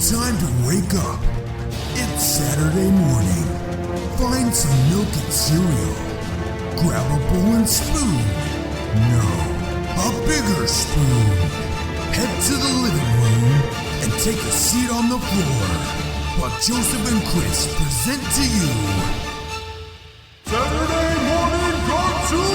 Time to wake up. It's Saturday morning. Find some milk and cereal. Grab a bowl and spoon. No, a bigger spoon. Head to the living room and take a seat on the floor while Joseph and Chris present to you Saturday Morning Cartoon!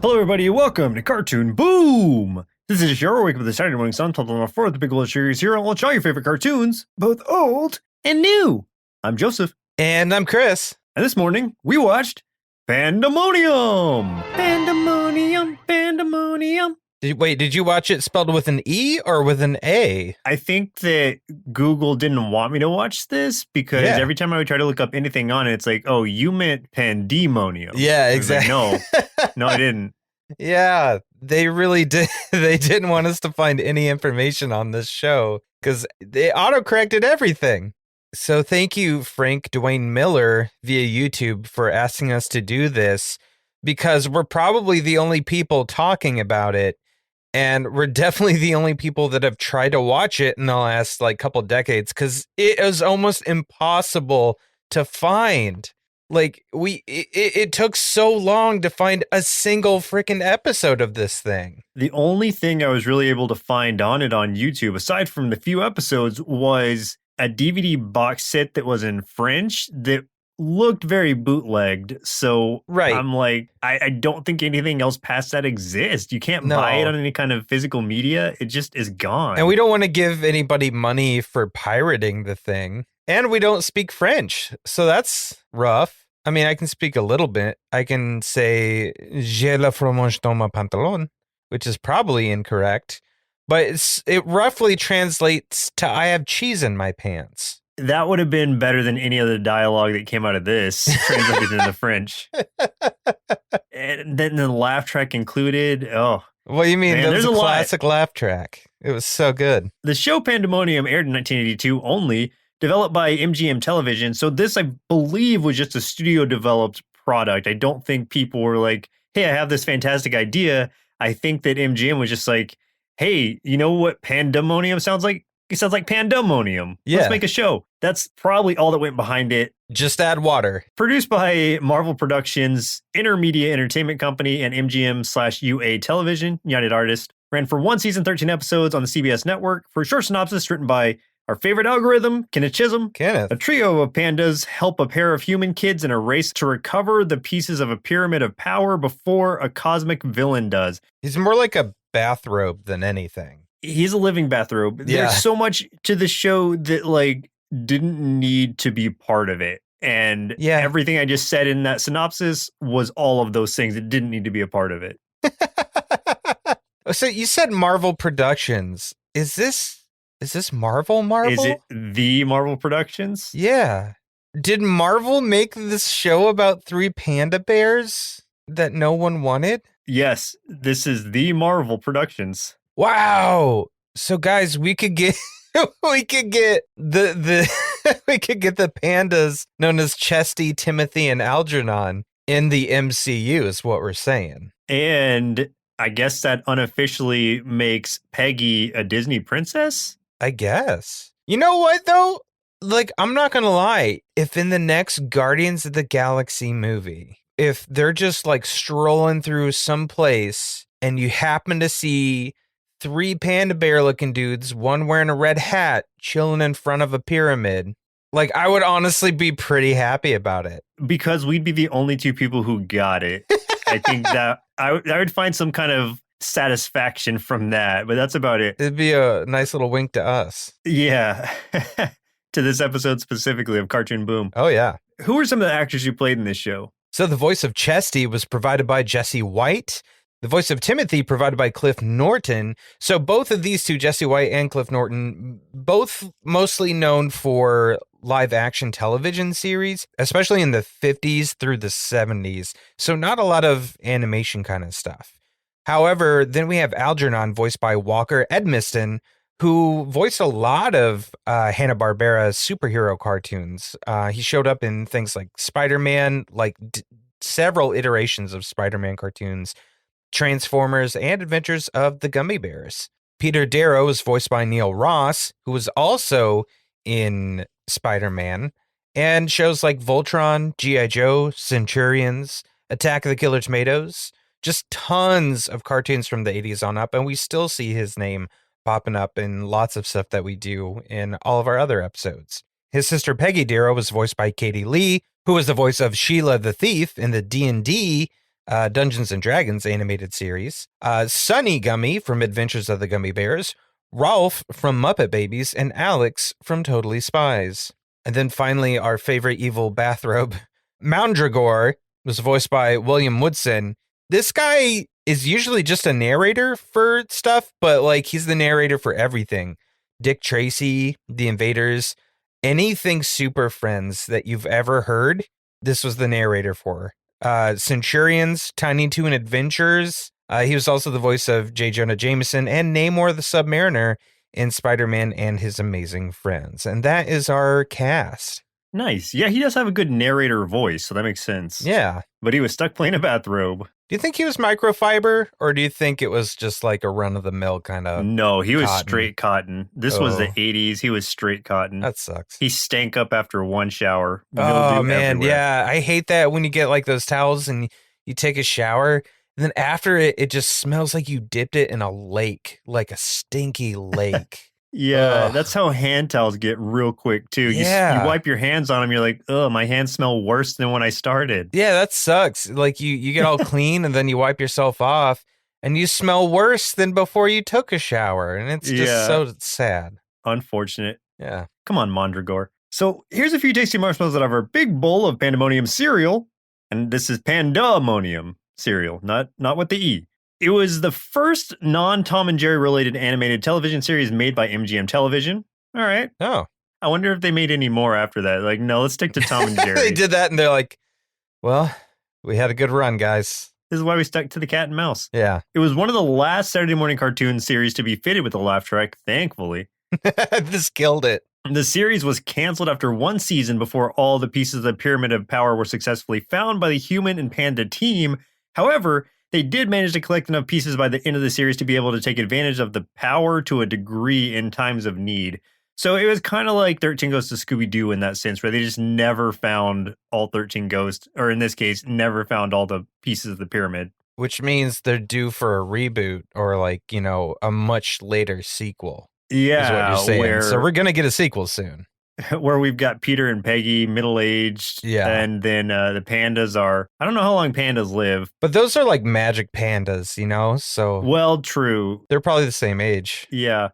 Hello everybody, welcome to Cartoon Boom! This is a show where we wake up with the Saturday morning sun, told on the floor with the big old series here, and we'll show your favorite cartoons, both old and new. I'm Joseph. And I'm Chris. And this morning, we watched Pandamonium! Pandamonium, Pandamonium. Did you watch it spelled with an E or with an A? I think that Google didn't want me to watch this because every time I would try to look up anything on it, it's like, oh, you meant Pandemonium. Yeah, exactly. Like, no, I didn't. Yeah, they really did. They didn't want us to find any information on this show because they autocorrected everything. So thank you, Frank Dwayne Miller, via YouTube for asking us to do this because we're probably the only people talking about it. And we're definitely the only people that have tried to watch it in the last couple decades because it is almost impossible to find. It took so long to find a single freaking episode of this thing. The only thing I was really able to find on it on YouTube, aside from the few episodes, was a DVD box set that was in French that looked very bootlegged. So I'm like, I don't think anything else past that exists. You can't buy it on any kind of physical media. It just is gone. And we don't want to give anybody money for pirating the thing. And we don't speak French. So that's rough. I mean, I can speak a little bit. I can say, j'ai le fromage dans ma pantalon, which is probably incorrect. But it roughly translates to, I have cheese in my pants. That would have been better than any other dialogue that came out of this, translated into French. And then the laugh track included. Oh, what do you mean? Man, there's a classic laugh track. It was so good. The show Pandemonium aired in 1982 only, developed by MGM Television. So this, I believe, was just a studio-developed product. I don't think people were like, hey, I have this fantastic idea. I think that MGM was just like, hey, you know what Pandemonium sounds like? It sounds like Pandamonium. Yeah. Let's make a show. That's probably all that went behind it. Just add water. Produced by Marvel Productions, Intermedia Entertainment Company, and MGM/UA Television, United Artists. Ran for one season, 13 episodes on the CBS network. For a short synopsis, written by our favorite algorithm, Kenneth Chisholm. Kenneth. A trio of pandas help a pair of human kids in a race to recover the pieces of a pyramid of power before a cosmic villain does. He's more like a bathrobe than anything. He's a living bathrobe. Yeah. There's so much to the show that didn't need to be part of it. And everything I just said in that synopsis was all of those things that didn't need to be a part of it. So you said Marvel Productions. Is this Marvel? Is it the Marvel Productions? Yeah. Did Marvel make this show about three panda bears that no one wanted? Yes, this is the Marvel Productions. Wow. So guys, we could get we could get the we could get the pandas known as Chesty, Timothy, and Algernon in the MCU is what we're saying. And I guess that unofficially makes Peggy a Disney princess? I guess. You know what though? I'm not going to lie, if in the next Guardians of the Galaxy movie, if they're just strolling through some place and you happen to see three panda bear looking dudes, one wearing a red hat, chilling in front of a pyramid. I would honestly be pretty happy about it. Because we'd be the only two people who got it. I think that I would find some kind of satisfaction from that, but that's about it. It'd be a nice little wink to us. Yeah. To this episode specifically of Cartoon Boom. Oh, yeah. Who are some of the actors who played in this show? So the voice of Chesty was provided by Jesse White. The voice of Timothy provided by Cliff Norton. So both of these two, Jesse White and Cliff Norton, both mostly known for live action television series, especially in the 50s through the 70s. So not a lot of animation kind of stuff. However, then we have Algernon, voiced by Walker Edmiston, who voiced a lot of Hanna-Barbera superhero cartoons. He showed up in things like Spider-Man, several iterations of Spider-Man cartoons. Transformers, and Adventures of the Gummy Bears. Peter Darrow was voiced by Neil Ross, who was also in Spider-Man, and shows like Voltron, G.I. Joe, Centurions, Attack of the Killer Tomatoes, just tons of cartoons from the 80s on up, and we still see his name popping up in lots of stuff that we do in all of our other episodes. His sister Peggy Darrow was voiced by Katie Lee, who was the voice of Sheila the Thief in the D&D Dungeons and Dragons animated series, Sonny Gummy from Adventures of the Gummy Bears, Rolf from Muppet Babies, and Alex from Totally Spies. And then finally, our favorite evil bathrobe, Moundragor, was voiced by William Woodson. This guy is usually just a narrator for stuff, but like he's the narrator for everything. Dick Tracy, The Invaders, anything Super Friends that you've ever heard, this was the narrator for. Centurions, Tiny Toon Adventures. He was also the voice of J. Jonah Jameson and Namor the Submariner in Spider-Man and His Amazing Friends. And that is our cast. Nice. Yeah, he does have a good narrator voice, so that makes sense. Yeah. But he was stuck playing a bathrobe. Do you think he was microfiber, or do you think it was just like a run-of-the-mill kind of No, he was cotton? straight cotton. This was the 80s. He was straight cotton. That sucks. He stank up after one shower. Oh, Mildew man, everywhere. yeah. I hate that when you get like those towels and you take a shower, and then after it just smells like you dipped it in a lake, like a stinky lake. Yeah, Ugh. that's how hand towels get real quick, too. Yeah. You wipe your hands on them, you're like, oh, my hands smell worse than when I started. Yeah, that sucks. Like you get all clean and then you wipe yourself off and you smell worse than before you took a shower. And it's just so sad. Unfortunate. Yeah. Come on, Mondragor. So here's a few tasty marshmallows out of our big bowl of Pandamonium cereal. And this is Pandamonium cereal, not with the E. It was the first non-Tom and Jerry related animated television series made by MGM Television. All right. Oh. I wonder if they made any more after that. Like, no, let's stick to Tom and Jerry. They did that and they're like, well, we had a good run, guys. This is why we stuck to the cat and mouse. Yeah. It was one of the last Saturday morning cartoon series to be fitted with a laugh track, thankfully. This killed it. The series was canceled after one season before all the pieces of the Pyramid of Power were successfully found by the human and panda team. However, they did manage to collect enough pieces by the end of the series to be able to take advantage of the power to a degree in times of need. So it was kind of like 13 Ghosts of Scooby-Doo in that sense, where they just never found all 13 ghosts, or in this case, never found all the pieces of the pyramid. Which means they're due for a reboot or like, a much later sequel. Yeah, is what you're saying. So we're going to get a sequel soon. Where we've got Peter and Peggy, middle-aged, and then the pandas are, I don't know how long pandas live. But those are like magic pandas, so... Well, true. They're probably the same age. Yeah.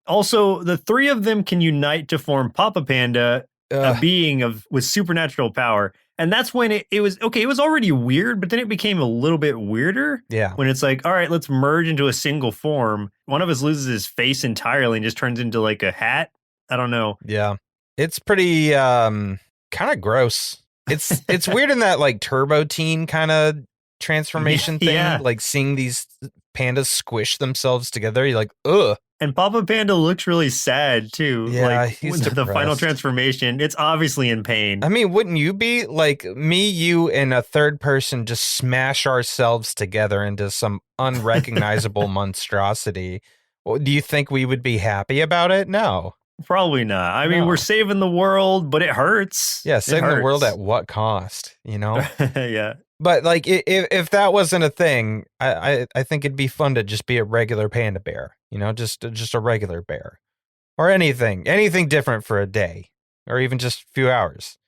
Also, the three of them can unite to form Papa Panda, a being with supernatural power. And that's when it was, okay, it was already weird, but then it became a little bit weirder. Yeah. When it's like, all right, let's merge into a single form. One of us loses his face entirely and just turns into like a hat. I don't know. Yeah. It's pretty kind of gross. It's weird in that like Turbo Teen kind of transformation thing. Yeah. Like seeing these pandas squish themselves together. You're like, ugh. And Papa Panda looks really sad too. Yeah, like he's the final depressed. transformation, it's obviously in pain. I mean, wouldn't you be? Like me, you, and a third person just smash ourselves together into some unrecognizable monstrosity. Well, do you think we would be happy about it? No. Probably not. I mean, we're saving the world, but it hurts. Yeah, It saving the world hurts. at what cost? Yeah. But like, if that wasn't a thing, I think it'd be fun to just be a regular panda bear. Just a regular bear, or anything different for a day, or even just a few hours.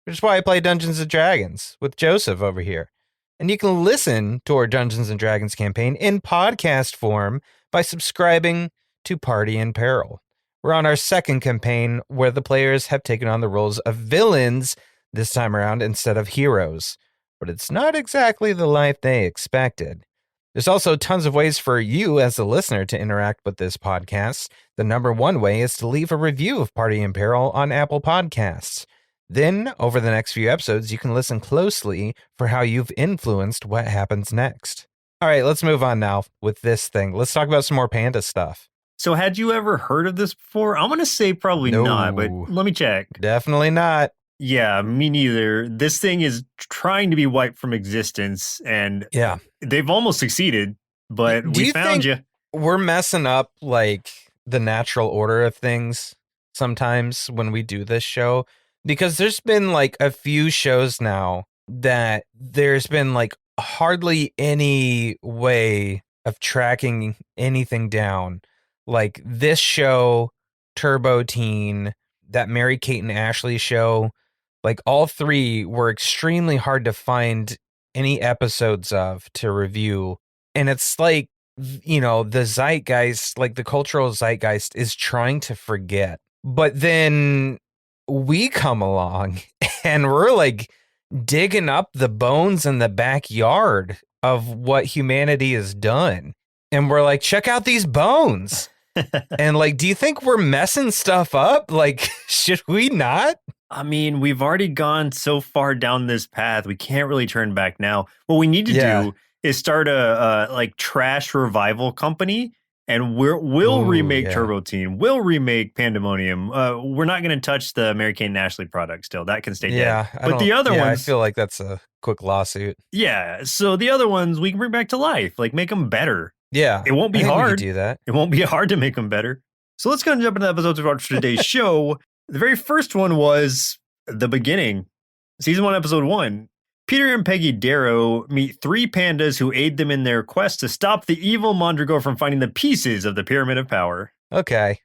Which is why I play Dungeons and Dragons with Joseph over here. And you can listen to our Dungeons and Dragons campaign in podcast form by subscribing to Party in Peril. We're on our second campaign where the players have taken on the roles of villains this time around instead of heroes. But it's not exactly the life they expected. There's also tons of ways for you as a listener to interact with this podcast. The number one way is to leave a review of Party in Peril on Apple Podcasts. Then, over the next few episodes, you can listen closely for how you've influenced what happens next. All right, let's move on now with this thing. Let's talk about some more panda stuff. So had you ever heard of this before? I'm going to say probably No. not, but let me check. Definitely not. Yeah, me neither. This thing is trying to be wiped from existence, and Yeah. they've almost succeeded. but Do we you found think you. we're messing up like the natural order of things sometimes when we do this show? Because there's been like a few shows now that there's been like hardly any way of tracking anything down. Like this show, Turbo Teen, that Mary Kate and Ashley show, like all three were extremely hard to find any episodes of to review. And it's like, the zeitgeist, like the cultural zeitgeist is trying to forget. But then we come along and we're like digging up the bones in the backyard of what humanity has done. And we're like, check out these bones. And like, do you think we're messing stuff up? Like, should we not? I mean, we've already gone so far down this path. We can't really turn back now. What we need to do is start a like trash revival company, and we'll remake Turbo Teen. We'll remake Pandamonium. We're not going to touch the Mary Kate and Ashley product still. That can stay dead. But the other ones, I feel like that's a quick lawsuit. Yeah. So the other ones we can bring back to life, like make them better. Yeah. It won't be hard. We could do that. It won't be hard to make them better. So let's go and jump into the episodes of today's show. The very first one was the beginning. Season 1, episode 1. Peter and Peggy Darrow meet 3 pandas who aid them in their quest to stop the evil Mondragor from finding the pieces of the Pyramid of Power. Okay.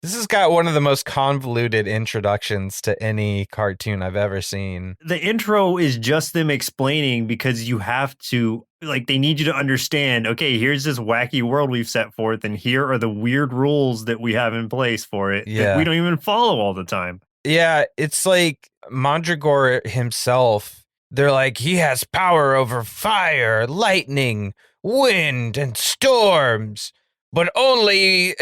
This has got one of the most convoluted introductions to any cartoon I've ever seen. The intro is just them explaining because you have to, like, they need you to understand, okay, here's this wacky world we've set forth, and here are the weird rules that we have in place for it that we don't even follow all the time. Yeah, it's like Mondragor himself. They're like, he has power over fire, lightning, wind, and storms. But only,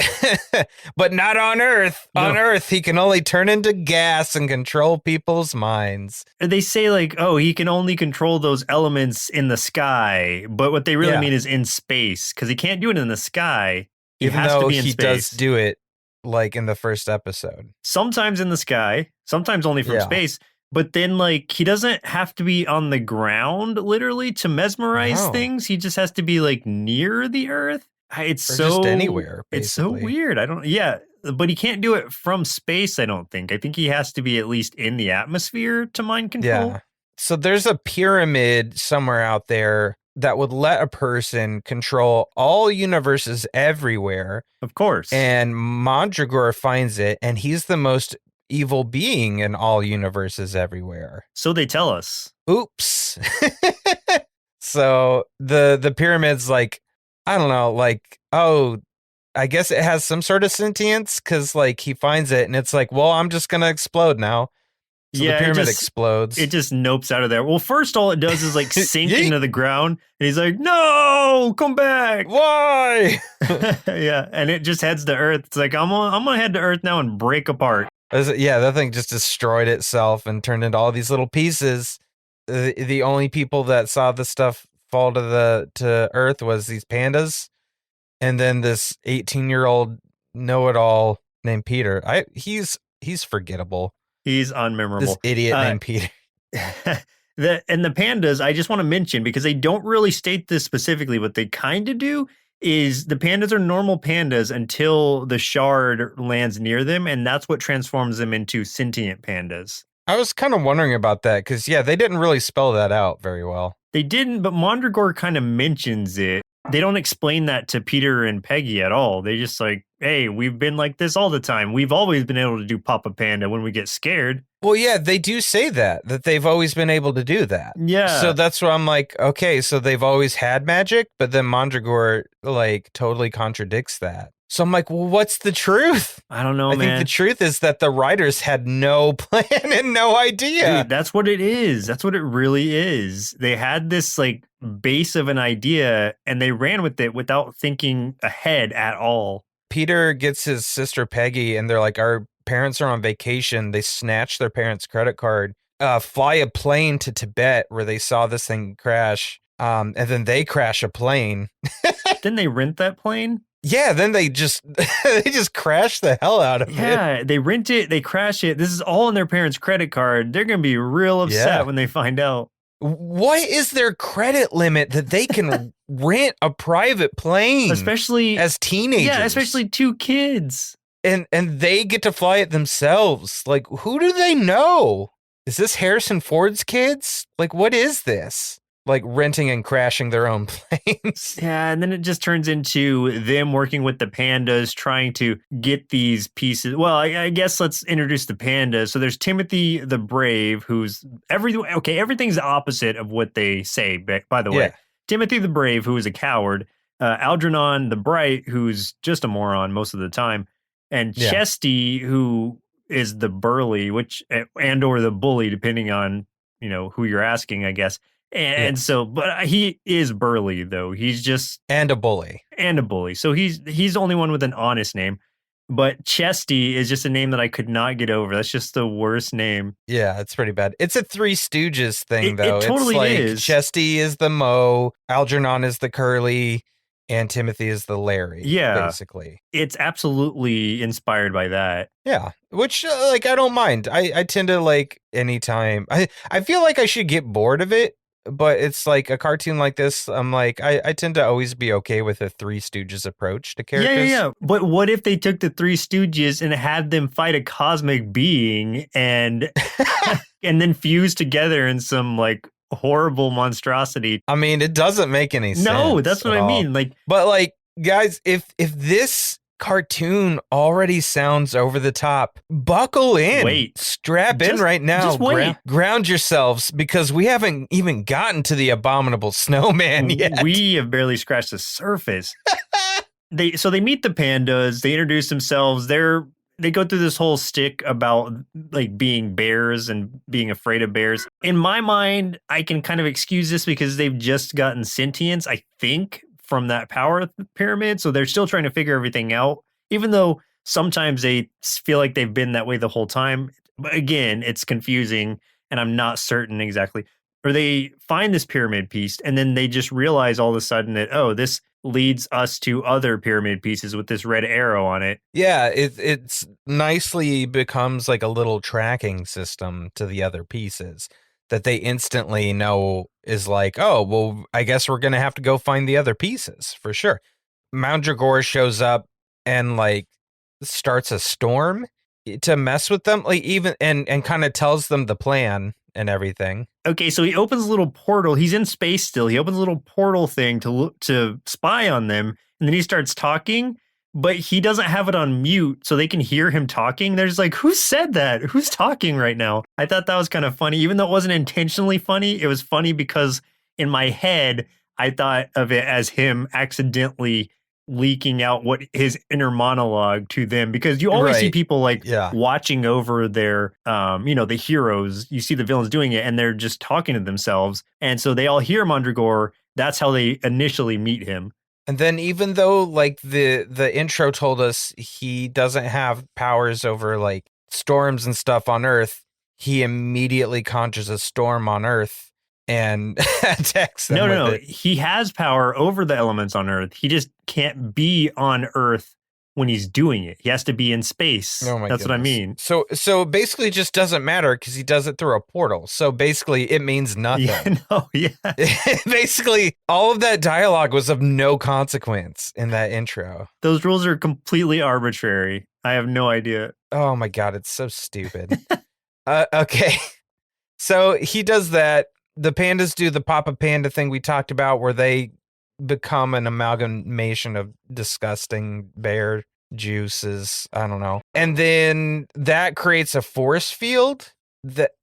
but not on Earth. No. On Earth, he can only turn into gas and control people's minds. They say like, oh, he can only control those elements in the sky. But what they really mean is in space, because he can't do it in the sky. He has to be in space. He does do it like in the first episode. Sometimes in the sky, sometimes only from space. But then, like, he doesn't have to be on the ground, literally, to mesmerize things. He just has to be, like, near the Earth. It's or so just anywhere. Basically. It's so weird. But he can't do it from space. I don't think. I think he has to be at least in the atmosphere to mind control. Yeah. So there's a pyramid somewhere out there that would let a person control all universes everywhere. Of course. And Mondragor finds it, and he's the most evil being in all universes everywhere. So they tell us. Oops. So the pyramid's like, I don't know, like, oh, I guess it has some sort of sentience because, like, he finds it and it's like, well, I'm just going to explode now. So the pyramid explodes. It just nopes out of there. Well, first, all it does is, like, sink into the ground. And he's like, no, come back. Why? Yeah, and it just heads to Earth. It's like, I'm gonna head to Earth now and break apart. Yeah, that thing just destroyed itself and turned into all these little pieces. The only people that saw the stuff fall to Earth was these pandas, and then this 18-year-old know-it-all named Peter. He's forgettable. He's unmemorable. This idiot named Peter. And the pandas, I just want to mention, because they don't really state this specifically, what they kind of do is the pandas are normal pandas until the shard lands near them, and that's what transforms them into sentient pandas. I was kind of wondering about that, because, they didn't really spell that out very well. They didn't, but Mondragor kind of mentions it. They don't explain that to Peter and Peggy at all. They just like, hey, we've been like this all the time. We've always been able to do Papa Panda when we get scared. Well, yeah, they do say that they've always been able to do that. Yeah. So that's why I'm like, okay, so they've always had magic, but then Mondragor like totally contradicts that. So I'm like, well, what's the truth? I don't know, man. I think the truth is that the writers had no plan and no idea. Dude, that's what it is. That's what it really is. They had this like base of an idea and they ran with it without thinking ahead at all. Peter gets his sister Peggy and they're like, our parents are on vacation. They snatch their parents' credit card, fly a plane to Tibet where they saw this thing crash. And then they crash a plane. Didn't they rent that plane? Yeah, then they just crash the hell out of it. Yeah, they rent it, they crash it. This is all on their parents' credit card. They're going to be real upset when they find out. What is their credit limit that they can rent a private plane? Especially as teenagers. Yeah, especially 2 kids. And they get to fly it themselves. Like, who do they know? Is this Harrison Ford's kids? Like, what is this? Like renting and crashing their own planes. Yeah, and then it just turns into them working with the pandas, trying to get these pieces. Well, I guess let's introduce the pandas. So there's Timothy the Brave, who's everything's the opposite of what they say, by the way. Yeah. Timothy the Brave, who is a coward. Algernon the Bright, who's just a moron most of the time. And Chesty, who is the burly, and or the bully, depending on, who you're asking, I guess. And so, but he is burly though. He's just and a bully. So he's the only one with an honest name. But Chesty is just a name that I could not get over. That's just the worst name. Yeah, it's pretty bad. It's a Three Stooges thing, though. It totally it's like is. Chesty is the Mo, Algernon is the Curly, and Timothy is the Larry. Yeah, basically. It's absolutely inspired by that. Yeah, which I don't mind. I tend to like anytime. I feel like I should get bored of it. But it's like a cartoon like this. I'm like, I tend to always be okay with a Three Stooges approach to characters. Yeah. But what if they took the Three Stooges and had them fight a cosmic being and and then fuse together in some like horrible monstrosity? I mean, it doesn't make any sense. No, that's what I mean. But like, guys, if this cartoon already sounds over the top, buckle in, strap in right now, just wait. Ground yourselves, because we haven't even gotten to the abominable snowman yet. We have barely scratched the surface. They meet the pandas, they introduce themselves, they go through this whole stick about like being bears and being afraid of bears. In my mind, I can kind of excuse this because they've just gotten sentience, I think, from that power pyramid. So they're still trying to figure everything out, even though sometimes they feel like they've been that way the whole time. But again, it's confusing and I'm not certain exactly. Or they find this pyramid piece and then they just realize all of a sudden that, oh, this leads us to other pyramid pieces with this red arrow on it. Yeah, it's nicely becomes like a little tracking system to the other pieces that they instantly know is like, oh, well, I guess we're going to have to go find the other pieces for sure. Mandragora shows up and like starts a storm to mess with them, like even and kind of tells them the plan and everything. Okay, so he opens a little portal. He's in space still. He opens a little portal thing to spy on them, and then he starts talking, but he doesn't have it on mute, so they can hear him talking. There's like, who said that? Who's talking right now? I thought that was kind of funny, even though it wasn't intentionally funny. It was funny because in my head, I thought of it as him accidentally leaking out what his inner monologue to them, because you always see people like watching over their the heroes. You see the villains doing it and they're just talking to themselves, and so they all hear Mandragora. That's how they initially meet him. And then even though like the intro told us he doesn't have powers over like storms and stuff on Earth, he immediately conjures a storm on Earth and attacks them. No. He has power over the elements on Earth. He just can't be on Earth when he's doing it. He has to be in space. Oh my That's goodness. what I mean. So basically it just doesn't matter because he does it through a portal. So basically it means nothing. Yeah. Basically all of that dialogue was of no consequence in that intro. Those rules are completely arbitrary. I have no idea. Oh my God, it's so stupid. Okay. So he does that. The pandas do the Papa Panda thing we talked about, where they become an amalgamation of disgusting bear juices. I don't know. And then that creates a force field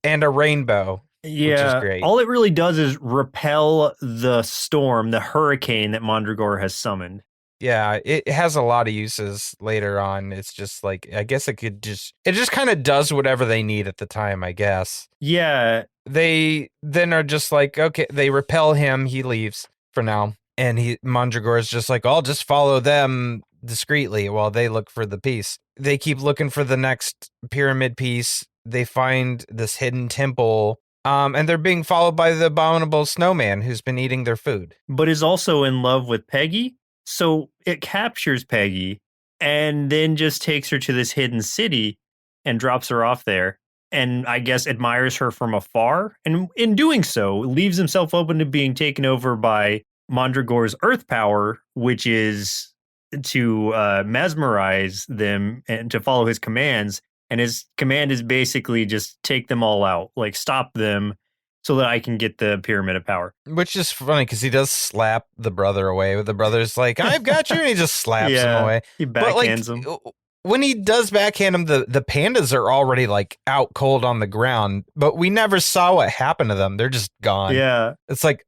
and a rainbow. Yeah, which is great. All it really does is repel the storm, the hurricane that Mandragora has summoned. Yeah, it has a lot of uses later on. It's just like, I guess it just kind of does whatever they need at the time, I guess. Yeah. They then are just like, okay, they repel him. He leaves for now. And Mandragora's just like, I'll just follow them discreetly while they look for the piece. They keep looking for the next pyramid piece. They find this hidden temple. And they're being followed by the abominable snowman who's been eating their food. But is also in love with Peggy. So it captures Peggy and then just takes her to this hidden city and drops her off there. and I guess admires her from afar. And in doing so, leaves himself open to being taken over by Mondragore's earth power, which is to mesmerize them and to follow his commands. And his command is basically just take them all out, like stop them so that I can get the pyramid of power. Which is funny because he does slap the brother away. The brother's like, I've got you. And he just slaps him away. He backhands him. When he does backhand him, the pandas are already like out cold on the ground, but we never saw what happened to them. They're just gone. Yeah. It's like,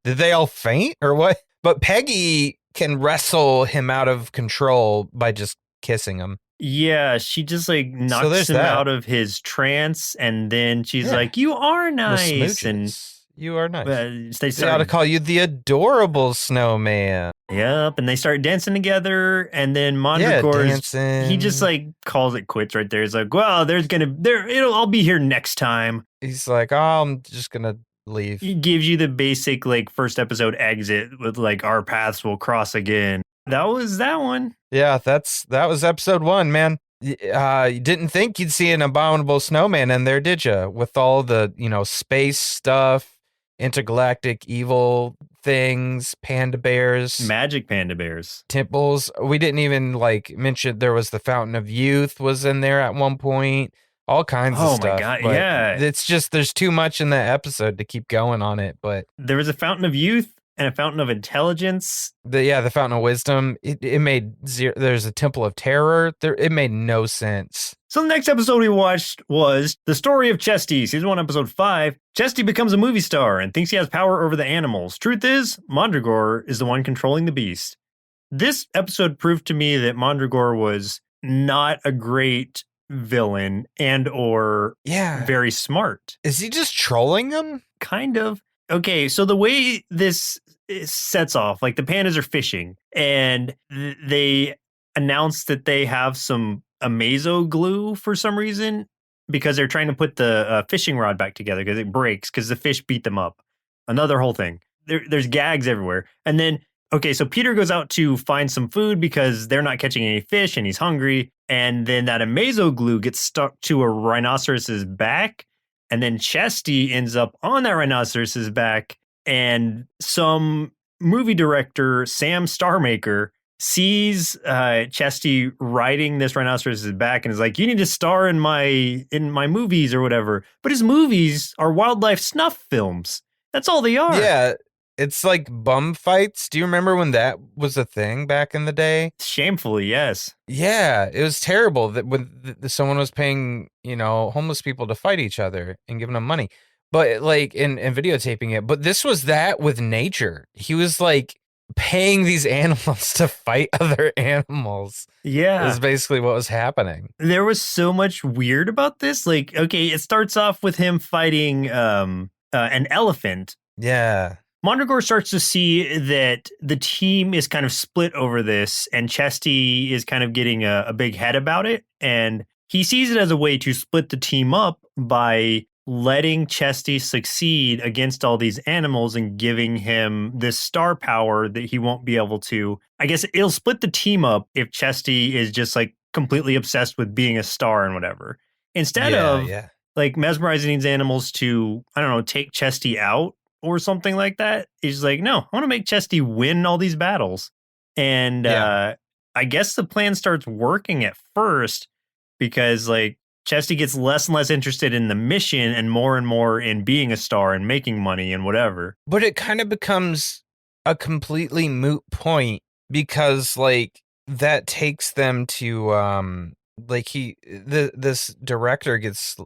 did they all faint or what? But Peggy can wrestle him out of control by just kissing him. Yeah, she just like knocks him out of his trance, and then she's like, "You are nice," and you are nice. They ought to call you the adorable snowman. Yep, and they start dancing together, and then Mondragore's he just like calls it quits right there. He's like, "Well, I'll be here next time." He's like, "Oh, I'm just gonna leave." He gives you the basic like first episode exit with like our paths will cross again. That was that one. Yeah, that was episode 1, man. You didn't think you'd see an abominable snowman in there, did you? With all the, space stuff, intergalactic evil things, panda bears. Magic panda bears. Temples. We didn't even, mention there was the Fountain of Youth was in there at one point. All kinds of stuff. Oh, my God, yeah. It's just, there's too much in that episode to keep going on it, but... There was a Fountain of Youth and a Fountain of Intelligence. The Fountain of Wisdom. It made zero. There's a Temple of Terror. It made no sense. So the next episode we watched was The Story of Chesty, season 1, episode 5. Chesty becomes a movie star and thinks he has power over the animals. Truth is, Mondragore is the one controlling the beast. This episode proved to me that Mondragore was not a great villain and or very smart. Is he just trolling them? Kind of. Okay, so the way this sets off, like the pandas are fishing, and they announce that they have some amazo glue for some reason because they're trying to put the fishing rod back together because it breaks because the fish beat them up. Another whole thing. There's gags everywhere. And then, okay, so Peter goes out to find some food because they're not catching any fish and he's hungry. And then that amazo glue gets stuck to a rhinoceros's back. And then Chesty ends up on that rhinoceros's back, and some movie director, Sam Starmaker, sees Chesty riding this rhinoceros's back and is like, "You need to star in my movies or whatever." But his movies are wildlife snuff films. That's all they are. Yeah, it's like bum fights. Do you remember when that was a thing back in the day? Shamefully, yes. Yeah, it was terrible that when someone was paying, homeless people to fight each other and giving them money, but in videotaping it. But this was that with nature. He was paying these animals to fight other animals. Yeah, is basically what was happening. There was so much weird about this. Okay, it starts off with him fighting an elephant. Yeah. Mondragore starts to see that the team is kind of split over this, and Chesty is kind of getting a big head about it. And he sees it as a way to split the team up by letting Chesty succeed against all these animals and giving him this star power that he won't be able to. I guess it'll split the team up if Chesty is just completely obsessed with being a star and whatever. Instead of mesmerizing these animals to, I don't know, take Chesty out or something like that. He's like, no, I want to make Chesty win all these battles. And I guess the plan starts working at first because Chesty gets less and less interested in the mission and more in being a star and making money and whatever. But it kind of becomes a completely moot point because that takes them to this director gets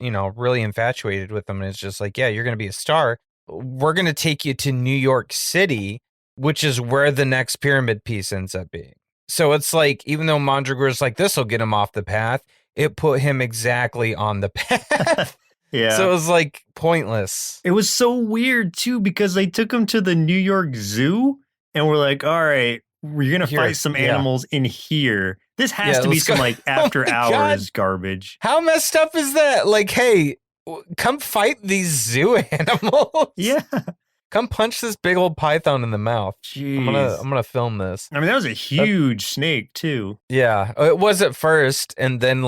really infatuated with them and it's just like, yeah, you're going to be a star. We're going to take you to New York City, which is where the next pyramid piece ends up being. So it's even though Mondragore's this will get him off the path, it put him exactly on the path. Yeah. So it was pointless. It was so weird too, because they took him to the New York Zoo and we're like, all right, we're going to fight some animals in here. This has to be some after hours garbage. How messed up is that? Hey, come fight these zoo animals. Yeah. Come punch this big old python in the mouth. Jeez. I'm gonna film this. I mean, that was a huge snake too. Yeah, it was at first, and then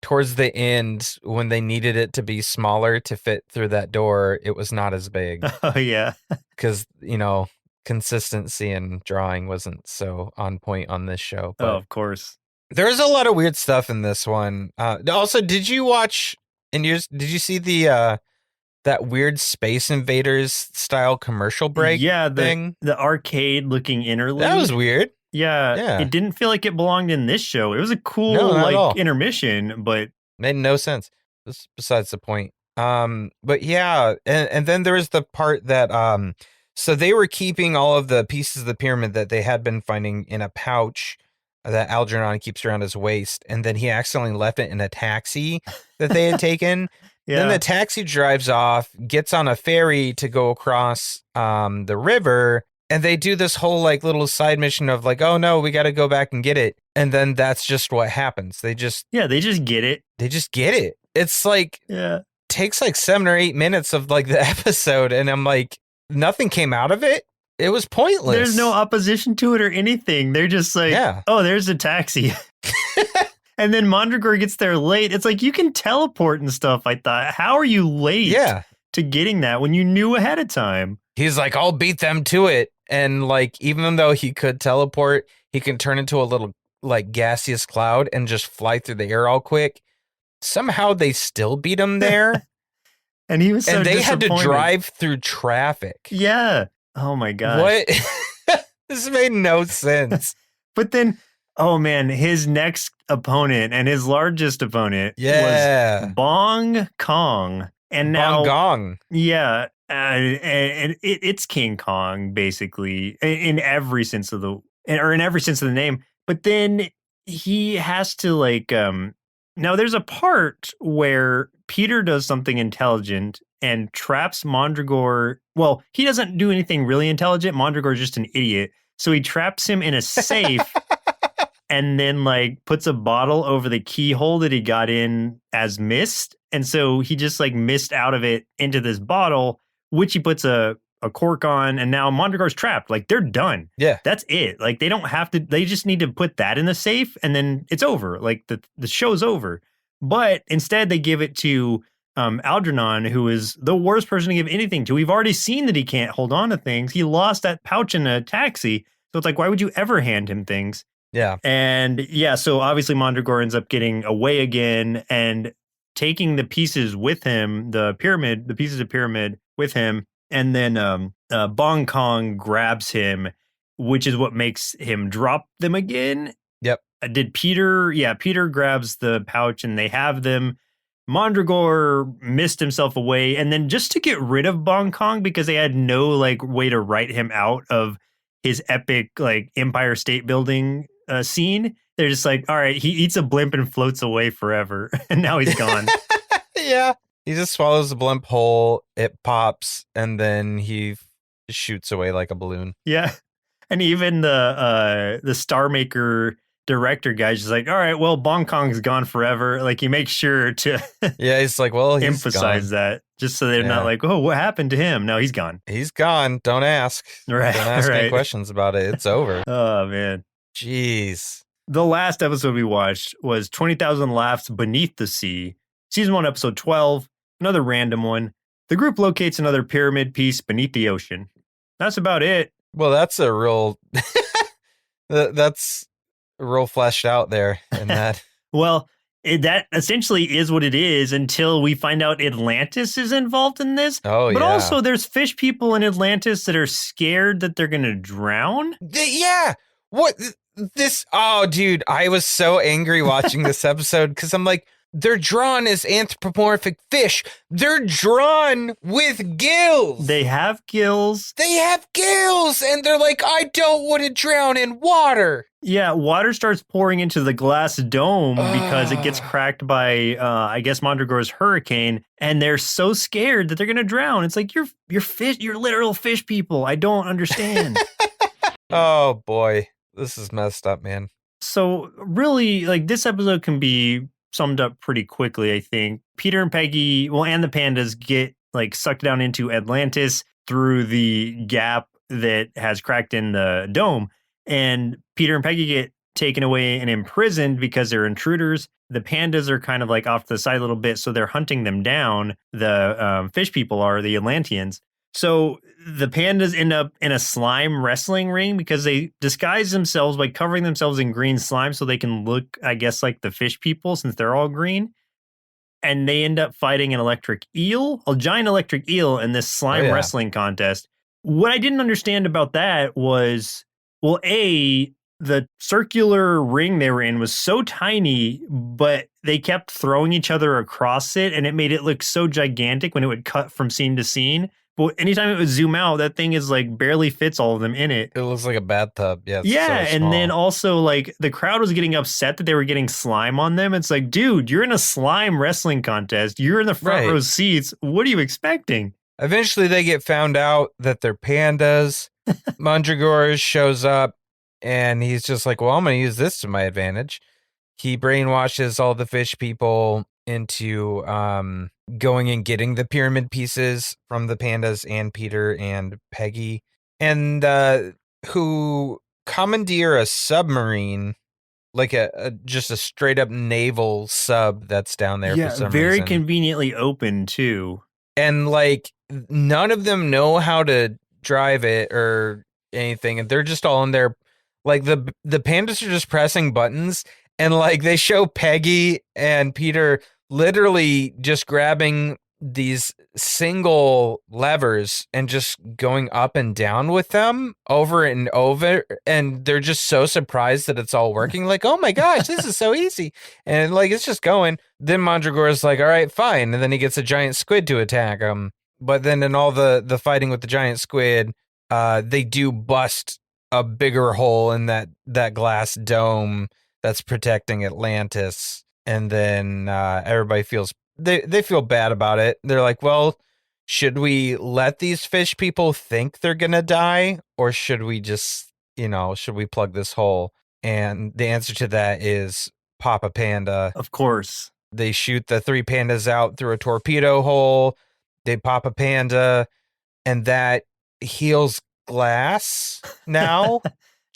towards the end, when they needed it to be smaller to fit through that door, it was not as big. Oh, yeah. Because, consistency in drawing wasn't so on point on this show. Oh, But of course. there's a lot of weird stuff in this one. Also, did you watch, did you see the that weird Space Invaders style commercial break Yeah, thing? the arcade looking interlude. That was weird. Yeah, Yeah. it didn't feel like it belonged in this show. It was a cool No, not at all. intermission, but Made no sense. That's besides the point. But yeah, and then there was the part that so they were keeping all of the pieces of the pyramid that they had been finding in a pouch that Algernon keeps around his waist, and then he accidentally left it in a taxi that they had taken. yeah. Then the taxi drives off, gets on a ferry to go across the river, and they do this whole little side mission of oh no, we got to go back and get it. And then that's just what happens. They just get it. They just get it. It's Yeah. takes 7 or 8 minutes of the episode, and I'm nothing came out of it. It was pointless. There's no opposition to it or anything. They're just Yeah. oh, there's a taxi. And then Mondragor gets there late. It's you can teleport and stuff. I thought, how are you late to getting that when you knew ahead of time? He's I'll beat them to it. And even though he could teleport, he can turn into a little gaseous cloud and just fly through the air all quick. Somehow they still beat him there. And he was so and they had to disappointed. drive through traffic. Yeah. Oh my gosh. What? This made no sense. But then, oh man, his next opponent and his largest opponent was Bong Kong. And now, Bong Gong. Yeah. And it's King Kong, basically, in every sense of the name. But then he has to now there's a part where Peter does something intelligent and traps Mondragor. Well, he doesn't do anything really intelligent. Mondragor is just an idiot. So he traps him in a safe and then puts a bottle over the keyhole that he got in as mist. And so he just missed out of it into this bottle, which he puts a cork on, and now Mondragor's trapped. They're done. Yeah. That's it. They don't have to, they just need to put that in the safe and then it's over. The show's over. But instead they give it to Algernon, who is the worst person to give anything to. We've already seen that he can't hold on to things. He lost that pouch in a taxi. So it's why would you ever hand him things? Yeah. And yeah, so obviously Mondragor ends up getting away again and taking the pieces with him, the pieces of pyramid with him. And then Bong Kong grabs him, which is what makes him drop them again. Yep. Did Peter? Yeah, Peter grabs the pouch and they have them. Mondragor missed himself away. And then just to get rid of Bong Kong, because they had no way to write him out of his epic Empire State Building scene, they're just all right, he eats a blimp and floats away forever. And now he's gone. Yeah. He just swallows the blimp whole, it pops, and then he shoots away like a balloon. Yeah. And even the Star Maker director guy's just all right, well, Bong Kong's gone forever. He makes sure to yeah, he's well, he's emphasize gone. that just so they're not oh, what happened to him? No, he's gone. He's gone. Don't ask. Right. Don't ask any questions about it. It's over. Oh, man. Jeez. The last episode we watched was 20,000 Laughs Beneath the Sea, season 1, episode 12. Another random one. The group locates another pyramid piece beneath the ocean. That's about it. Well, that's a real that's real fleshed out there in that. Well, that essentially is what it is until we find out Atlantis is involved in this. Oh, but yeah. also there's fish people in Atlantis that are scared that they're going to drown. Yeah. What this? Oh, dude, I was so angry watching this episode because I'm they're drawn as anthropomorphic fish. They're drawn with gills. They have gills. They have gills. And they're I don't want to drown in water. Yeah, water starts pouring into the glass dome because it gets cracked by, I guess, Mondragor's hurricane. And they're so scared that they're going to drown. It's you're fish, you're literal fish people. I don't understand. Oh, boy. This is messed up, man. So really, this episode can be summed up pretty quickly, I think. Peter and Peggy, and the pandas get sucked down into Atlantis through the gap that has cracked in the dome. And Peter and Peggy get taken away and imprisoned because they're intruders. The pandas are kind of like off to the side a little bit, so they're hunting them down. The fish people are the Atlanteans. So the pandas end up in a slime wrestling ring because they disguise themselves by covering themselves in green slime so they can look, I guess, like the fish people since they're all green. And they end up fighting an electric eel, a giant electric eel in this slime wrestling contest. What I didn't understand about that was, well, the circular ring they were in was so tiny, but they kept throwing each other across it, and it made it look so gigantic when it would cut from scene to scene. But anytime it would zoom out, that thing is like barely fits all of them in it. It looks like a bathtub. Yeah. Yeah. So And then also like the crowd was getting upset that they were getting slime on them. It's like, dude, you're in a slime wrestling contest. You're in the front row seats. What are you expecting? Eventually they get found out that they're pandas. Mandragora shows up and he's just like, well, I'm going to use this to my advantage. He brainwashes all the fish people into going and getting the pyramid pieces from the pandas and Peter and Peggy, and who commandeer a submarine, like just a straight up naval sub that's down there for some very reason. Conveniently open too. And like none of them know how to drive it or anything, and they're just all in there. Like the pandas are just pressing buttons, and like they show Peggy and Peter literally just grabbing these single levers and just going up and down with them over and over, and they're just so surprised that it's all working, like, oh my gosh, this is so easy, and like it's just going. Then Mandragora's like, all right, fine, and then he gets a giant squid to attack him. But then in all the fighting with the giant squid, they do bust a bigger hole in that glass dome that's protecting Atlantis. And then everybody feels they feel bad about it. They're like, well, should we let these fish people think they're gonna die, or should we just, should we plug this hole? And the answer to that is pop a panda. Of course. They shoot the 3 pandas out through a torpedo hole. They pop a panda, and that heals glass now.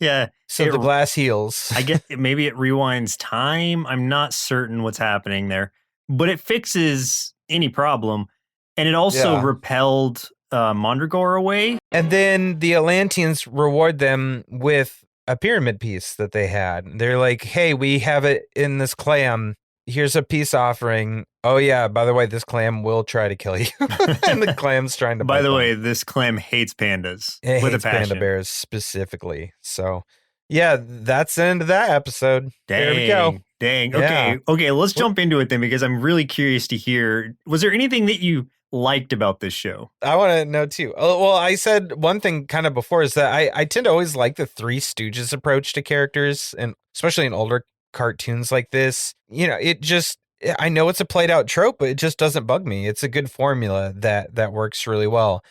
Yeah. So the glass heals. I guess maybe it rewinds time. I'm not certain what's happening there, but it fixes any problem. And it also repelled Mandragora away. And then the Atlanteans reward them with a pyramid piece that they had. They're like, hey, we have it in this clam. Here's a peace offering. Oh, yeah, by the way, this clam will try to kill you. And the clam's trying to By the way, this clam hates pandas. It with hates a passion. panda bears specifically. So, yeah, that's the end of that episode. Dang, there we go. Dang. Yeah. Okay, let's jump into it then, because I'm really curious to hear, was there anything that you liked about this show? I want to know too. Well, I said one thing kind of before is that I tend to always like the Three Stooges approach to characters, and especially in older cartoons like this. I know it's a played out trope, but it just doesn't bug me. It's a good formula that works really well.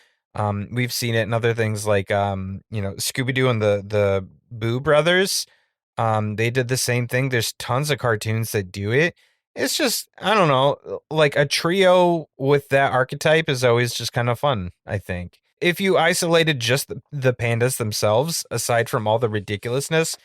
We've seen it in other things like Scooby-Doo and the Boo Brothers. They did the same thing. There's tons of cartoons that do it. It's just, I don't know, like a trio with that archetype is always just kind of fun, I think. If you isolated just the pandas themselves, aside from all the ridiculousness,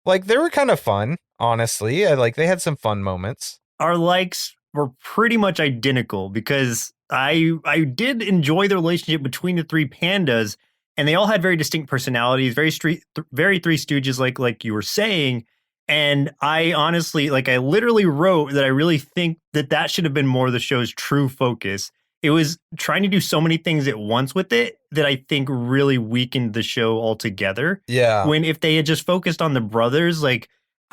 like they were kind of fun, honestly. They had some fun moments. Our likes were pretty much identical because I did enjoy the relationship between the 3 pandas, and they all had very distinct personalities, very Three Stooges, like you were saying. And I honestly, I literally wrote that I really think that should have been more of the show's true focus. It was trying to do so many things at once with it that I think really weakened the show altogether. Yeah. When if they had just focused on the brothers, I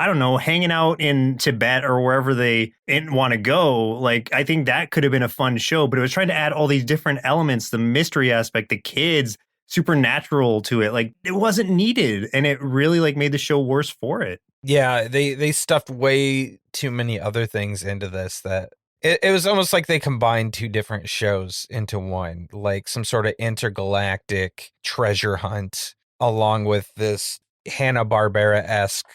don't know, hanging out in Tibet or wherever they didn't want to go, I think that could have been a fun show. But it was trying to add all these different elements, the mystery aspect, the kids, supernatural to it. It wasn't needed. And it really made the show worse for it. Yeah, they stuffed way too many other things into this that it was almost like they combined 2 different shows into one, like some sort of intergalactic treasure hunt, along with this Hanna-Barbera-esque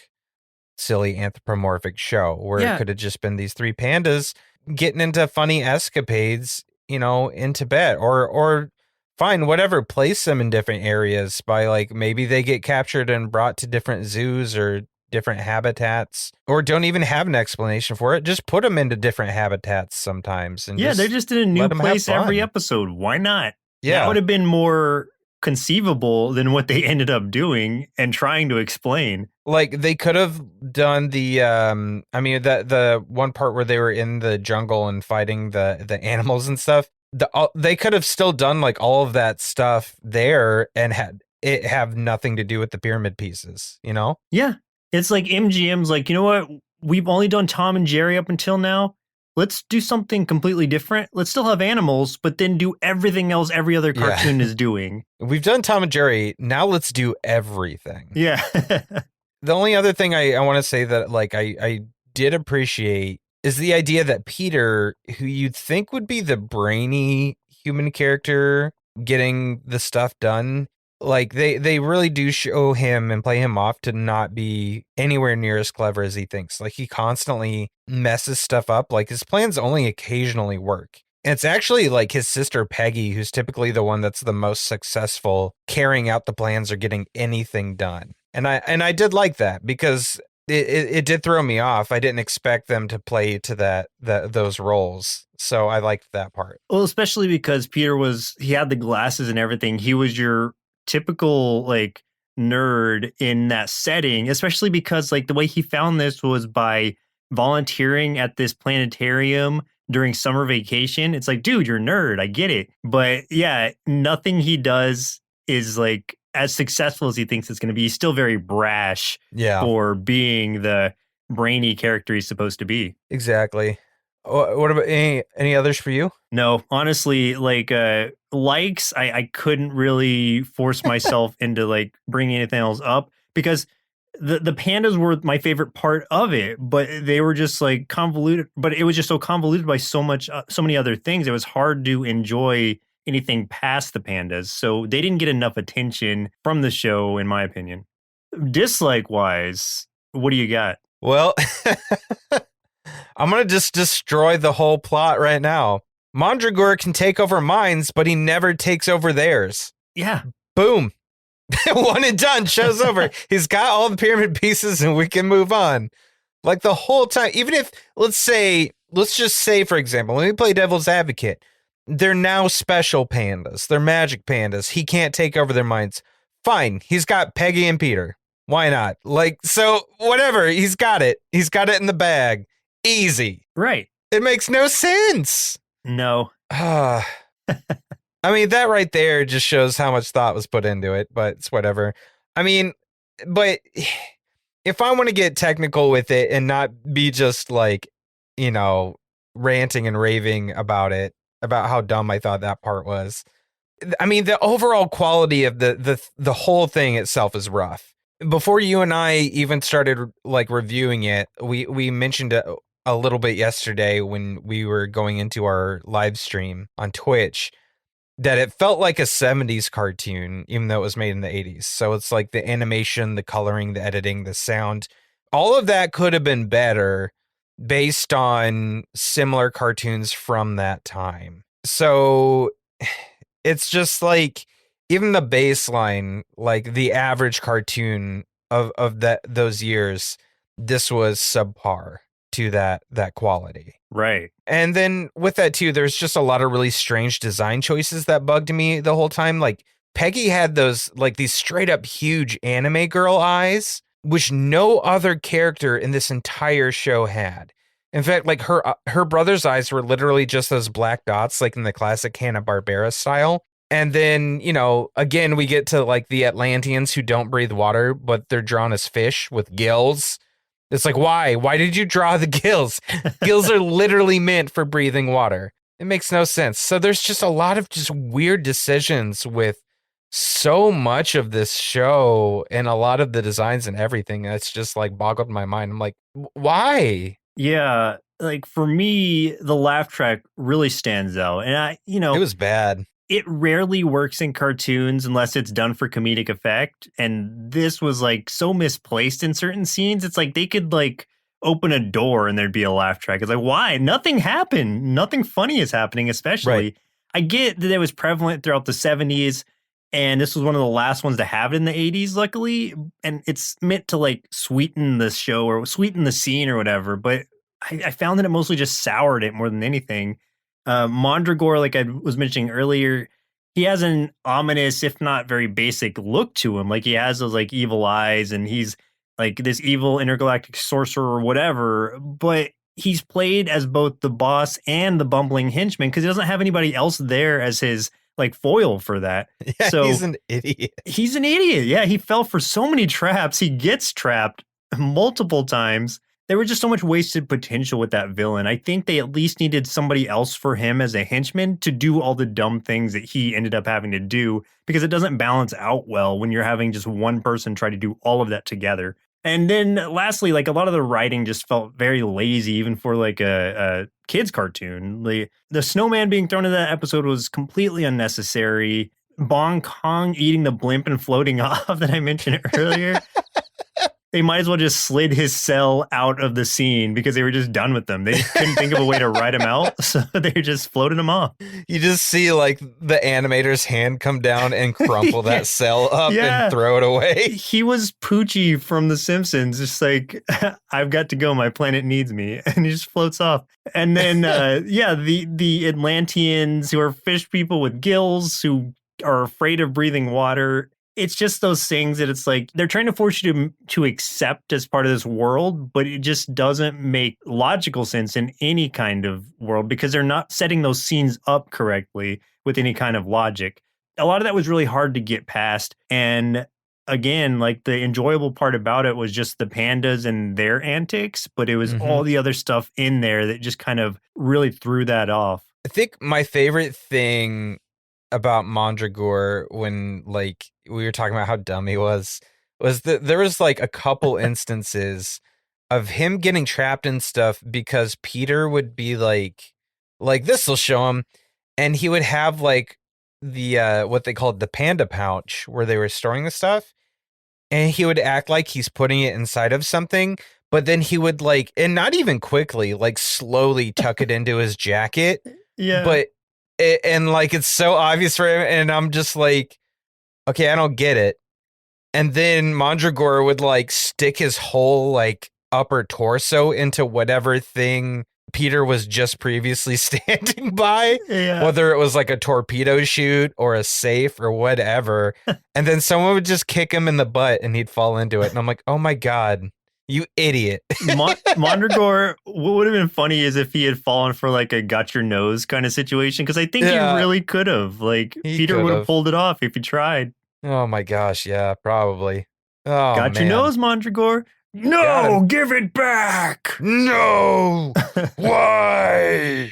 silly anthropomorphic show where it could have just been these 3 pandas getting into funny escapades, in Tibet, or fine, whatever, place them in different areas by maybe they get captured and brought to different zoos or different habitats, or don't even have an explanation for it. Just put them into different habitats sometimes. And they're just in a new let 'em have place every fun. episode. Why not? Yeah. That would have been more conceivable than what they ended up doing and trying to explain. Like they could have done the the one part where they were in the jungle and fighting the animals and stuff. They could have still done like all of that stuff there and had it have nothing to do with the pyramid pieces, you know? Yeah. It's like MGM's like, you know what? We've only done Tom and Jerry up until now. Let's do something completely different. Let's still have animals, but then do everything else every other cartoon is doing. We've done Tom and Jerry. Now let's do everything. Yeah. The only other thing I want to say that like I did appreciate is the idea that Peter, who you'd think would be the brainy human character getting the stuff done, like they really do show him and play him off to not be anywhere near as clever as he thinks. Like he constantly messes stuff up. Like his plans only occasionally work. And it's actually like his sister Peggy, who's typically the one that's the most successful carrying out the plans or getting anything done. And I did like that because it did throw me off. I didn't expect them to play to those roles. So I liked that part. Well, especially because Peter he had the glasses and everything. He was your typical like nerd in that setting, especially because like the way he found this was by volunteering at this planetarium during summer vacation. It's like, dude, you're a nerd. I get it. But yeah, nothing he does is like as successful as he thinks it's going to be. He's still very brash for being the brainy character he's supposed to be. Exactly. What about any others for you? No, honestly, like likes, I couldn't really force myself into like bringing anything else up because the pandas were my favorite part of it, but they were just like convoluted. But it was just so convoluted by so many other things. It was hard to enjoy anything past the pandas. So they didn't get enough attention from the show, in my opinion. Dislike wise, what do you got? Well, I'm going to just destroy the whole plot right now. Mondragor can take over minds, but he never takes over theirs. Yeah. Boom. One and done. Show's over. He's got all the pyramid pieces and we can move on. Like the whole time, even if, let's just say, for example, let me play devil's advocate. They're now special pandas. They're magic pandas. He can't take over their minds. Fine. He's got Peggy and Peter. Why not? Like, so whatever. He's got it. He's got it in the bag. Easy. Right. It makes no sense. No. I mean, that right there just shows how much thought was put into it, but it's whatever. I mean, but if I want to get technical with it and not be just like, you know, ranting and raving about it, about how dumb I thought that part was. I mean, the overall quality of the whole thing itself is rough. Before you and I even started like reviewing it, we mentioned a little bit yesterday when we were going into our live stream on Twitch that it felt like a 70s cartoon, even though it was made in the 80s. So it's like the animation, the coloring, the editing, the sound, all of that could have been better based on similar cartoons from that time. So it's just like even the baseline, like the average cartoon of those years, this was subpar to that quality. Right. And then with that too, there's just a lot of really strange design choices that bugged me the whole time. Like Peggy had those like these straight up huge anime girl eyes, which no other character in this entire show had. In fact, like her brother's eyes were literally just those black dots, like in the classic Hanna-Barbera style. And then, you know, again, we get to like the Atlanteans who don't breathe water, but they're drawn as fish with gills. It's like, why? Why did you draw the gills? Gills are literally meant for breathing water. It makes no sense. So there's just a lot of just weird decisions with so much of this show and a lot of the designs and everything. That's just like boggled my mind. I'm like, why? Yeah. Like for me, the laugh track really stands out. And it was bad. It rarely works in cartoons unless it's done for comedic effect. And this was like so misplaced in certain scenes. It's like they could like open a door and there'd be a laugh track. It's like, why? Nothing happened. Nothing funny is happening, especially. Right. I get that it was prevalent throughout the 70s. And this was one of the last ones to have it in the 80s, luckily. And it's meant to like sweeten the show or sweeten the scene or whatever. But I found that it mostly just soured it more than anything. Mondragor, like I was mentioning earlier, he has an ominous, if not very basic look to him. Like he has those like evil eyes and he's like this evil intergalactic sorcerer or whatever. But he's played as both the boss and the bumbling henchman because he doesn't have anybody else there as his like foil for that. Yeah, So he's an idiot. he's an idiot. Yeah, he fell for so many traps. He gets trapped multiple times. There was just so much wasted potential with that villain. I think they at least needed somebody else for him as a henchman to do all the dumb things that he ended up having to do because it doesn't balance out well when you're having just one person try to do all of that together. And then lastly, like a lot of the writing just felt very lazy, even for like a kid's cartoon. The snowman being thrown in that episode was completely unnecessary. Bong Kong eating the blimp and floating off that I mentioned earlier. They might as well just slid his cell out of the scene because they were just done with them. They couldn't think of a way to write him out, so they just floated him off. You just see like the animator's hand come down and crumple that cell up and throw it away. He was Poochie from The Simpsons, just like, I've got to go, my planet needs me, and he just floats off. And then, the Atlanteans who are fish people with gills who are afraid of breathing water. It's just those things that it's like they're trying to force you to accept as part of this world, but it just doesn't make logical sense in any kind of world because they're not setting those scenes up correctly with any kind of logic. A lot of that was really hard to get past. And again, like the enjoyable part about it was just the pandas and their antics, but it was all the other stuff in there that just kind of really threw that off. I think my favorite thing about Mondragor when like we were talking about how dumb he was that there was like a couple instances of him getting trapped in stuff because Peter would be like this will show him, and he would have like the what they called the panda pouch where they were storing the stuff, and he would act like he's putting it inside of something, but then he would like, and not even quickly, like slowly tuck it into his jacket. Yeah. But and like it's so obvious for him, and I'm just like, okay, I don't get it. And then Mondragor would like stick his whole like upper torso into whatever thing Peter was just previously standing by, whether it was like a torpedo chute or a safe or whatever. And then someone would just kick him in the butt and he'd fall into it. And I'm like, oh my God, you idiot. Mondragor, what would have been funny is if he had fallen for like a got your nose kind of situation, because I think he really could have. Like Peter would have pulled it off if he tried. Oh my gosh, yeah, probably. Oh, got your nose, Mondragor. No, give it back. No. Why?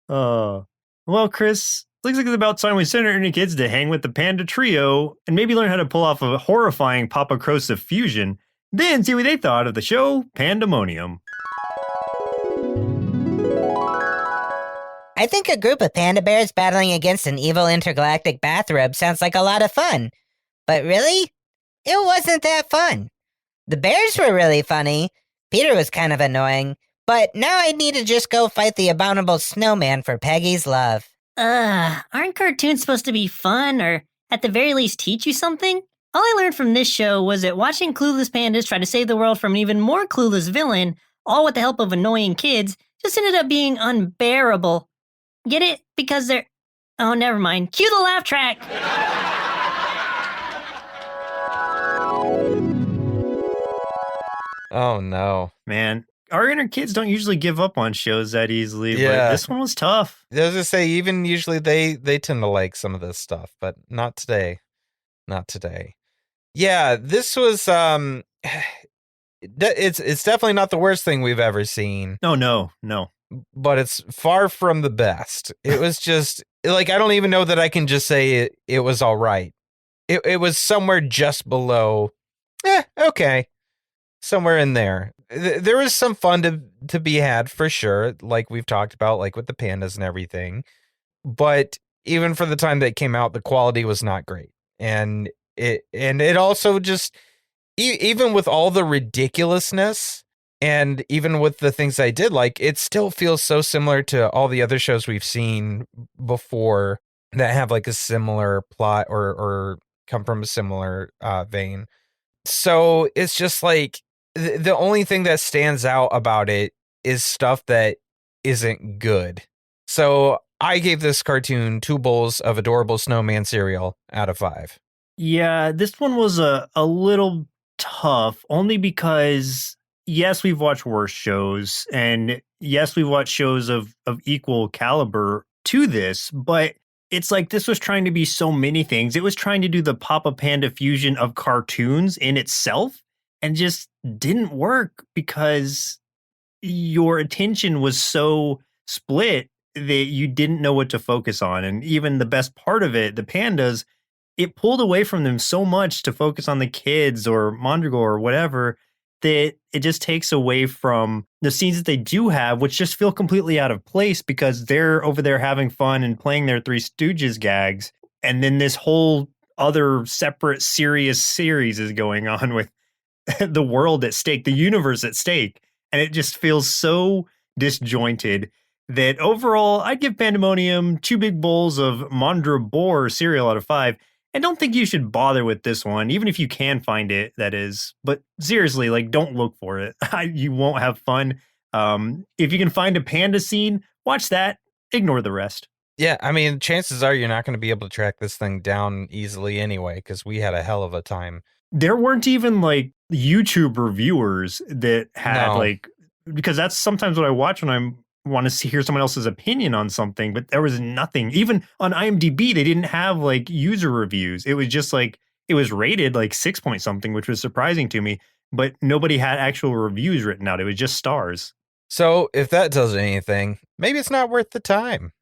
Well, Chris, looks like it's about time we send our inner kids to hang with the Panda Trio and maybe learn how to pull off a horrifying Papa Crosa fusion. Then see what they thought of the show Pandamonium. I think a group of panda bears battling against an evil intergalactic bathrobe sounds like a lot of fun. But really, it wasn't that fun. The bears were really funny. Peter was kind of annoying. But now I need to just go fight the abominable snowman for Peggy's love. Aren't cartoons supposed to be fun or at the very least teach you something? All I learned from this show was that watching clueless pandas try to save the world from an even more clueless villain, all with the help of annoying kids, just ended up being unbearable. Get it? Because they're... Oh, never mind. Cue the laugh track! Oh, no. Man, our inner kids don't usually give up on shows that easily, but this one was tough. I was going to say, even usually they tend to like some of this stuff, but not today. Not today. Yeah, this was... It's definitely not the worst thing we've ever seen. No. But it's far from the best. It was just like, I don't even know that I can just say it was all right. It was somewhere just below. Okay. Somewhere in there. There was some fun to be had for sure. Like we've talked about, like with the pandas and everything. But even for the time that it came out, the quality was not great. And it also just, even with all the ridiculousness, and even with the things I did like, it still feels so similar to all the other shows we've seen before. that have like a similar plot or come from a similar vein. So it's just like the only thing that stands out about it is stuff that isn't good. So I gave this cartoon 2 bowls of adorable snowman cereal out of 5. Yeah, this one was a little tough only because yes, we've watched worse shows and yes, we've watched shows of equal caliber to this, but it's like this was trying to be so many things. It was trying to do the Papa Panda fusion of cartoons in itself and just didn't work because your attention was so split that you didn't know what to focus on. And even the best part of it, the pandas, it pulled away from them so much to focus on the kids or Mondragor or whatever that it just takes away from the scenes that they do have, which just feel completely out of place because they're over there having fun and playing their Three Stooges gags. And then this whole other separate serious series is going on with the world at stake, the universe at stake. And it just feels so disjointed that overall, I'd give Pandamonium 2 big bowls of Mondragor cereal out of 5. I don't think you should bother with this one, even if you can find it, that is. But seriously, like, don't look for it. You won't have fun. If you can find a panda scene, watch that. Ignore the rest. Yeah, I mean, chances are you're not going to be able to track this thing down easily anyway, because we had a hell of a time. There weren't even, like, YouTube reviewers that had, like, because that's sometimes what I watch when I'm want to hear someone else's opinion on something, but there was nothing. Even on IMDb, they didn't have like user reviews. It was just like, it was rated like 6 point something, which was surprising to me, but nobody had actual reviews written out. It was just stars. So if that tells you anything, maybe it's not worth the time.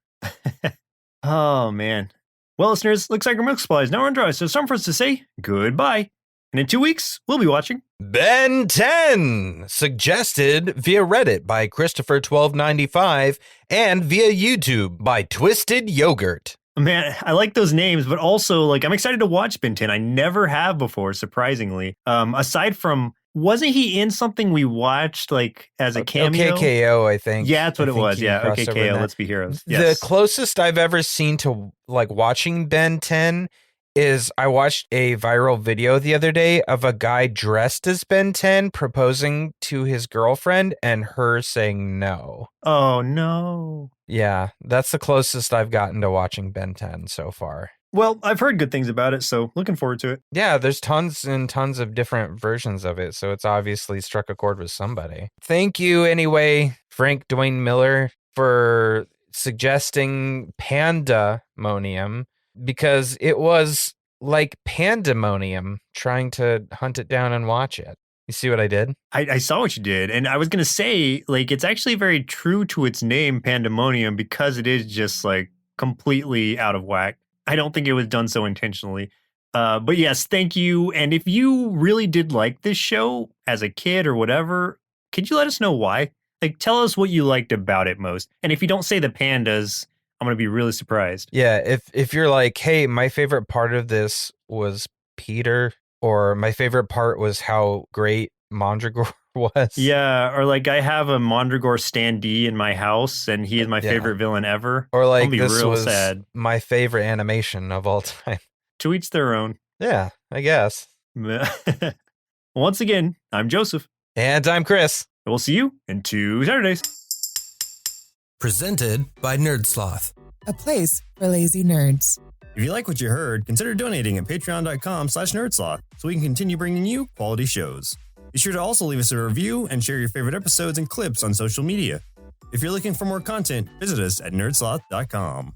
Oh, man. Well, listeners, looks like our milk supply is now on dry, so it's time for us to say goodbye. And in 2 weeks, we'll be watching Ben 10, suggested via Reddit by Christopher1295 and via YouTube by Twisted Yogurt. Man, I like those names, but also like I'm excited to watch Ben 10. I never have before, surprisingly. Aside from, wasn't he in something we watched like as a cameo? OKKO, I think. Yeah, that's what it was. Yeah, OKKO, Let's Be Heroes. Yes. The closest I've ever seen to like watching Ben 10 is I watched a viral video the other day of a guy dressed as Ben 10 proposing to his girlfriend and her saying no. Oh, no. Yeah, that's the closest I've gotten to watching Ben 10 so far. Well, I've heard good things about it, so looking forward to it. Yeah, there's tons and tons of different versions of it, so it's obviously struck a chord with somebody. Thank you anyway, Frank Dwayne Miller, for suggesting Pandamonium, because it was like Pandamonium trying to hunt it down and watch it. You see what I did? I saw what you did. And I was going to say, like, it's actually very true to its name, Pandamonium, because it is just like completely out of whack. I don't think it was done so intentionally. But yes, thank you. And if you really did like this show as a kid or whatever, could you let us know why? Like, tell us what you liked about it most. And if you don't say the pandas, I'm going to be really surprised. Yeah, if you're like, hey, my favorite part of this was Peter, or my favorite part was how great Mondragor was. Yeah, or like I have a Mondragor standee in my house and he is my favorite villain ever. Or like be this real was sad. My favorite animation of all time. To each their own. Yeah, I guess. Once again, I'm Joseph. And I'm Chris. We'll see you in 2 Saturdays. Presented by Nerdsloth, a place for lazy nerds. If you like what you heard, consider donating at patreon.com/nerdsloth so we can continue bringing you quality shows. Be sure to also leave us a review and share your favorite episodes and clips on social media. If you're looking for more content, visit us at nerdsloth.com.